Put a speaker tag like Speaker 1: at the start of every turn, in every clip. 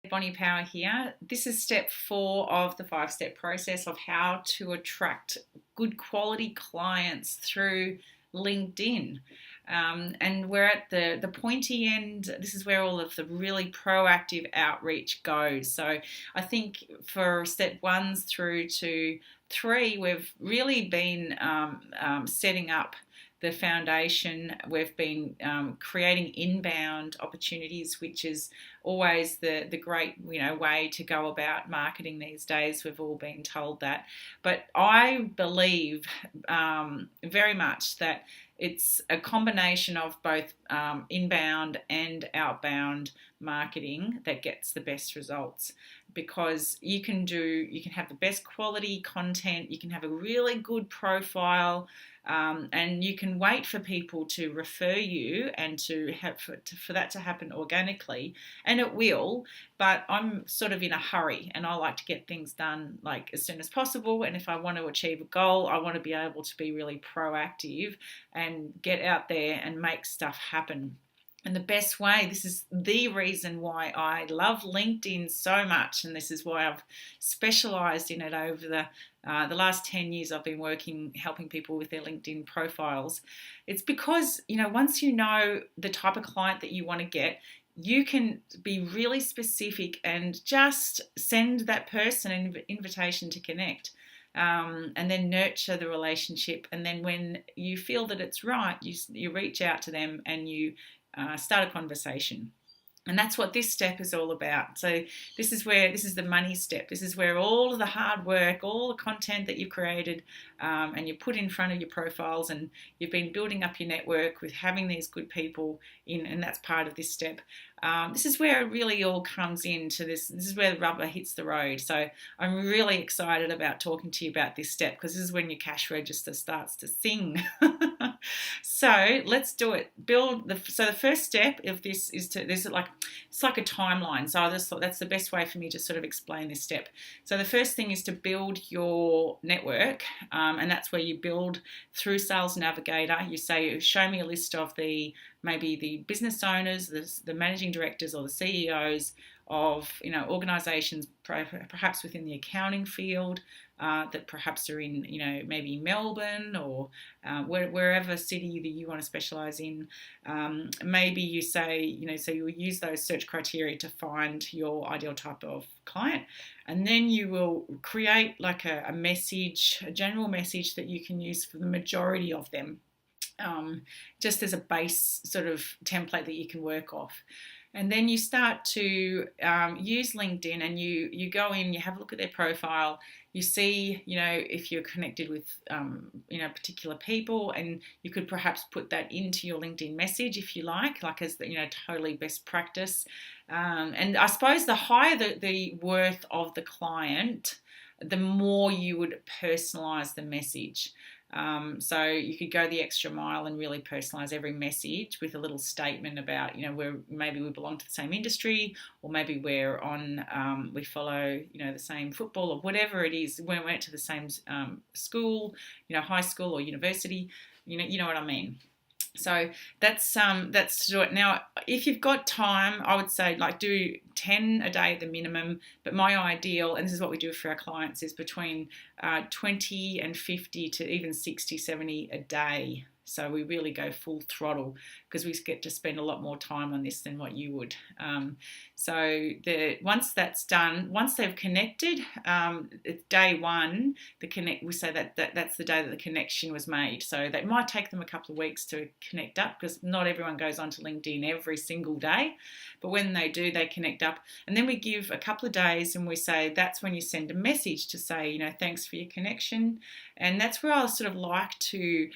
Speaker 1: Bonnie Power here. This is step 4 of the 5-step process of how to attract good quality clients through LinkedIn. And we're at the pointy end. This is where all of the really proactive outreach goes. So I think for step 1 through to 3, we've really been setting up the foundation. We've been creating inbound opportunities, which is always the great way to go about marketing these days. We've all been told that, but I believe very much that it's a combination of both inbound and outbound marketing that gets the best results, because you can have the best quality content, you can have a really good profile, and you can wait for people to refer you and for that to happen organically, and it will. But I'm sort of in a hurry, and I like to get things done like as soon as possible. And if I want to achieve a goal, I want to be able to be really proactive and get out there and make stuff happen. And the best way, this is the reason why I love LinkedIn so much, and this is why I've specialized in it over the last 10 years. I've been helping people with their LinkedIn profiles. It's because, once you know the type of client that you want to get, you can be really specific and just send that person an invitation to connect. And then nurture the relationship. And then when you feel that it's right, you reach out to them and you start a conversation. And that's what this step is all about. So this is the money step. This is where all of the hard work, all the content that you've created and you put in front of your profiles, and you've been building up your network with having these good people in, and that's part of this step. This is where it really all comes into this. This is where the rubber hits the road. So I'm really excited about talking to you about this step, because this is when your cash register starts to sing. So let's do it. So the first step of this is it's like a timeline. So I just thought that's the best way for me to sort of explain this step. So the first thing is to build your network, and that's where you build through Sales Navigator. You say, show me a list of maybe the business owners, the managing directors, or the CEOs of organizations, perhaps within the accounting field, that perhaps are in maybe Melbourne or wherever city that you want to specialize in. Maybe you say so you'll use those search criteria to find your ideal type of client, and then you will create like a message, a general message that you can use for the majority of them, just as a base sort of template that you can work off. And then you start to use LinkedIn, and you go in, you have a look at their profile, you see, if you're connected with, particular people, and you could perhaps put that into your LinkedIn message if you like as totally best practice. And I suppose the higher the worth of the client, the more you would personalize the message. So you could go the extra mile and really personalize every message with a little statement about, maybe we belong to the same industry, or maybe we're we follow, the same football, or whatever it is. We went to the same school, high school or university, you know what I mean. So that's to do it. Now, if you've got time, I would say do 10 a day at the minimum. But my ideal, and this is what we do for our clients, is between 20 and 50 to even 60, 70 a day. So we really go full throttle, because we get to spend a lot more time on this than what you would. So once that's done, once they've connected, it's day 1. We say that's the day that the connection was made. So that might take them a couple of weeks to connect up, because not everyone goes onto LinkedIn every single day. But when they do, they connect up, and then we give a couple of days, and we say that's when you send a message to say, thanks for your connection. And that's where I sort of like to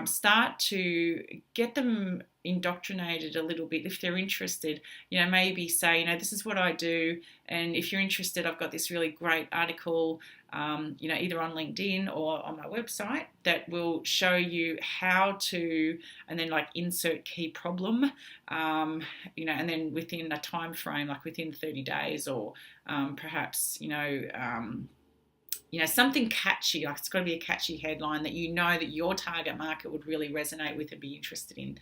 Speaker 1: start to get them indoctrinated a little bit if they're interested. Maybe say, this is what I do, and if you're interested, I've got this really great article, either on LinkedIn or on my website, that will show you how to, and then insert key problem, and then within a time frame, within 30 days, or perhaps something catchy. It's got to be a catchy headline that that your target market would really resonate with and be interested in.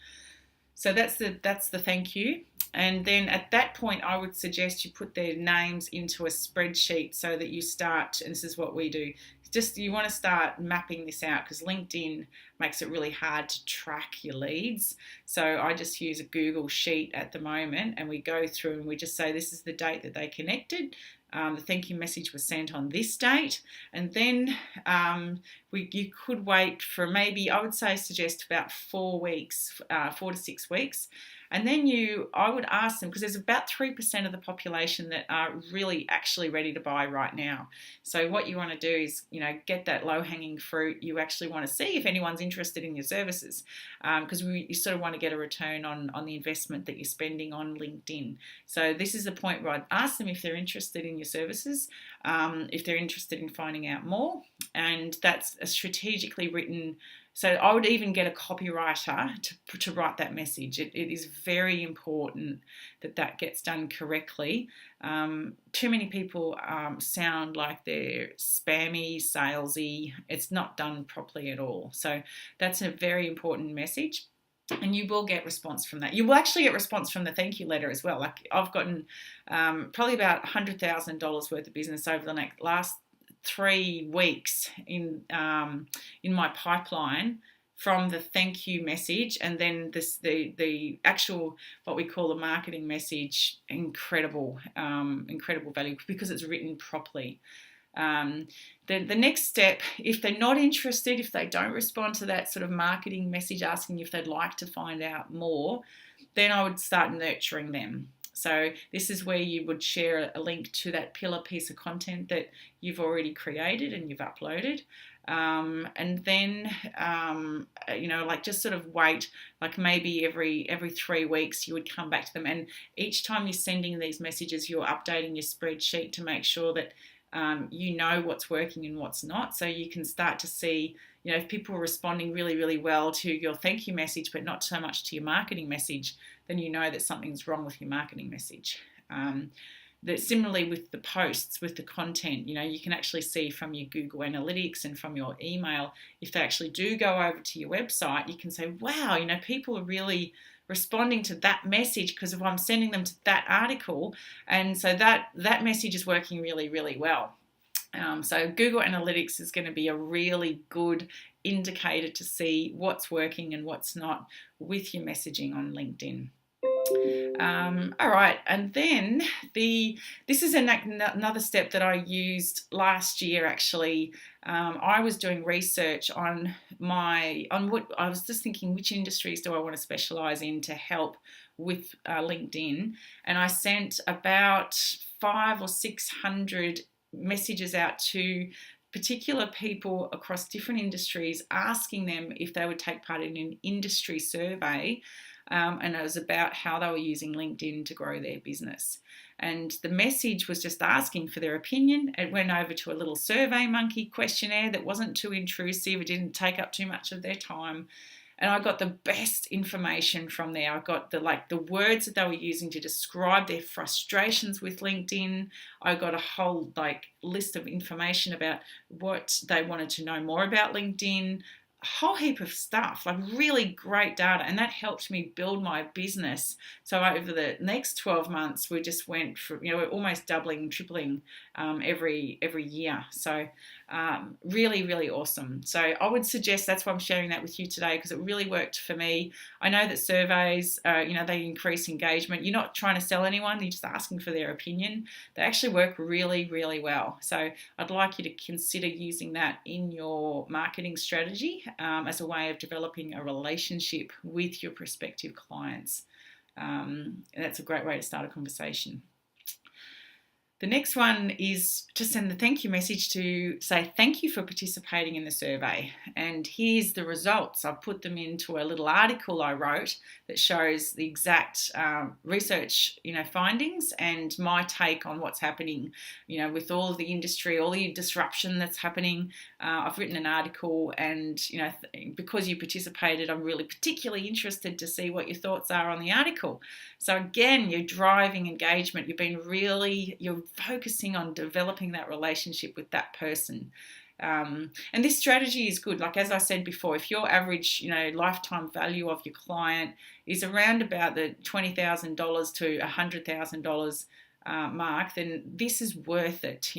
Speaker 1: So that's the thank you. And then at that point, I would suggest you put their names into a spreadsheet so that you start, and this is what we do, just you want to start mapping this out because LinkedIn makes it really hard to track your leads. So I just use a Google Sheet at the moment, and we go through and we just say this is the date that they connected. The thank you message was sent on this date, and then you could wait for maybe, I would say suggest about 4 weeks, 4 to 6 weeks. And then I would ask them, because there's about 3% of the population that are really actually ready to buy right now. So what you want to do is, get that low-hanging fruit. You actually want to see if anyone's interested in your services, because you sort of want to get a return on the investment that you're spending on LinkedIn. So this is the point where I'd ask them if they're interested in your services, if they're interested in finding out more, and that's a strategically written. So I would even get a copywriter to write that message. It is very important that gets done correctly. Too many people sound like they're spammy, salesy. It's not done properly at all. So that's a very important message. And you will get response from that. You will actually get response from the thank you letter as well. Like I've gotten probably about $100,000 worth of business over the last 3 weeks in my pipeline from the thank you message, and then the actual what we call the marketing message. Incredible value because it's written properly. The next step, if they're not interested, if they don't respond to that sort of marketing message asking if they'd like to find out more, then I would start nurturing them. So this is where you would share a link to that pillar piece of content that you've already created and you've uploaded. And then, just sort of wait, like maybe every 3 weeks you would come back to them. And each time you're sending these messages, you're updating your spreadsheet to make sure that you know what's working and what's not. So you can start to see, if people are responding really, really well to your thank you message, but not so much to your marketing message, then you know that something's wrong with your marketing message. That similarly with the posts, with the content, you can actually see from your Google Analytics and from your email, if they actually do go over to your website, you can say, wow, people are really responding to that message because if I'm sending them to that article, and so that message is working really, really well. So Google Analytics is going to be a really good indicator to see what's working and what's not with your messaging on LinkedIn. All right, and then this is another step that I used last year. Actually, I was doing research on what I was just thinking, which industries do I want to specialize in to help with LinkedIn, and I sent about 500 or 600 messages out to particular people across different industries, asking them if they would take part in an industry survey. And it was about how they were using LinkedIn to grow their business. And the message was just asking for their opinion. It went over to a little Survey Monkey questionnaire that wasn't too intrusive. It didn't take up too much of their time. And I got the best information from there. I got the words that they were using to describe their frustrations with LinkedIn. I got a whole list of information about what they wanted to know more about LinkedIn. Whole heap of stuff, really great data, and that helped me build my business. So over the next 12 months, we just went for we're almost doubling, tripling every year. So really, really awesome. So I would suggest that's why I'm sharing that with you today, because it really worked for me. I know that surveys, they increase engagement. You're not trying to sell anyone; you're just asking for their opinion. They actually work really, really well. So I'd like you to consider using that in your marketing strategy. As a way of developing a relationship with your prospective clients. That's a great way to start a conversation. The next one is to send the thank you message to say thank you for participating in the survey, and here's the results. I've put them into a little article I wrote that shows the exact research findings and my take on what's happening with all of the industry, all the disruption that's happening. I've written an article, and because you participated, I'm really particularly interested to see what your thoughts are on the article. So again, you're driving engagement. You're focusing on developing that relationship with that person. And this strategy is good. Like as I said before, if your average, lifetime value of your client is around about the $20,000 to $100,000 mark, then this is worth it.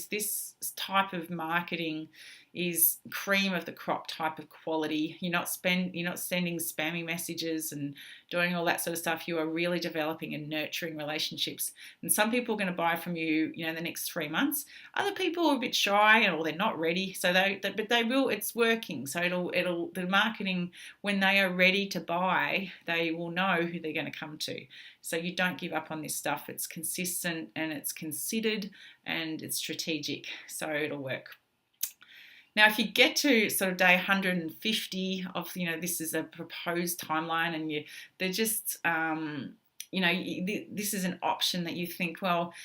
Speaker 1: This type of marketing is cream of the crop type of quality. You're not sending spammy messages and doing all that sort of stuff. You are really developing and nurturing relationships. And some people are going to buy from you, in the next 3 months. Other people are a bit shy or they're not ready. So but they will. It's working. So the marketing, when they are ready to buy, they will know who they're going to come to. So you don't give up on this stuff. It's consistent and it's considered and it's strategic. So it'll work. Now, if you get to sort of day 150 of, this is a proposed timeline and they're just, this is an option that you think, well,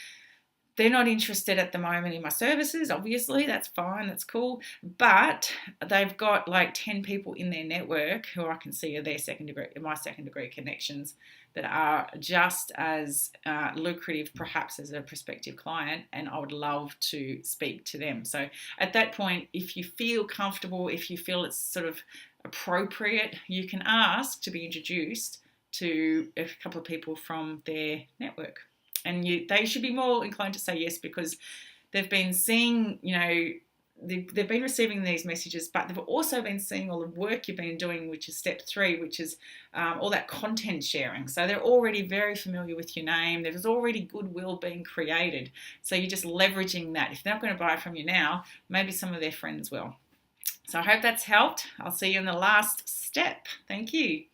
Speaker 1: they're not interested at the moment in my services. Obviously, that's fine, that's cool. But they've got like 10 people in their network who I can see are my second degree connections that are just as lucrative perhaps as a prospective client, and I would love to speak to them. So at that point, if you feel comfortable, if you feel it's sort of appropriate, you can ask to be introduced to a couple of people from their network. And they should be more inclined to say yes, because they've been seeing, they've been receiving these messages, but they've also been seeing all the work you've been doing, which is step 3, which is all that content sharing. So they're already very familiar with your name. There's already goodwill being created. So you're just leveraging that. If they're not going to buy from you now, maybe some of their friends will. So I hope that's helped. I'll see you in the last step. Thank you.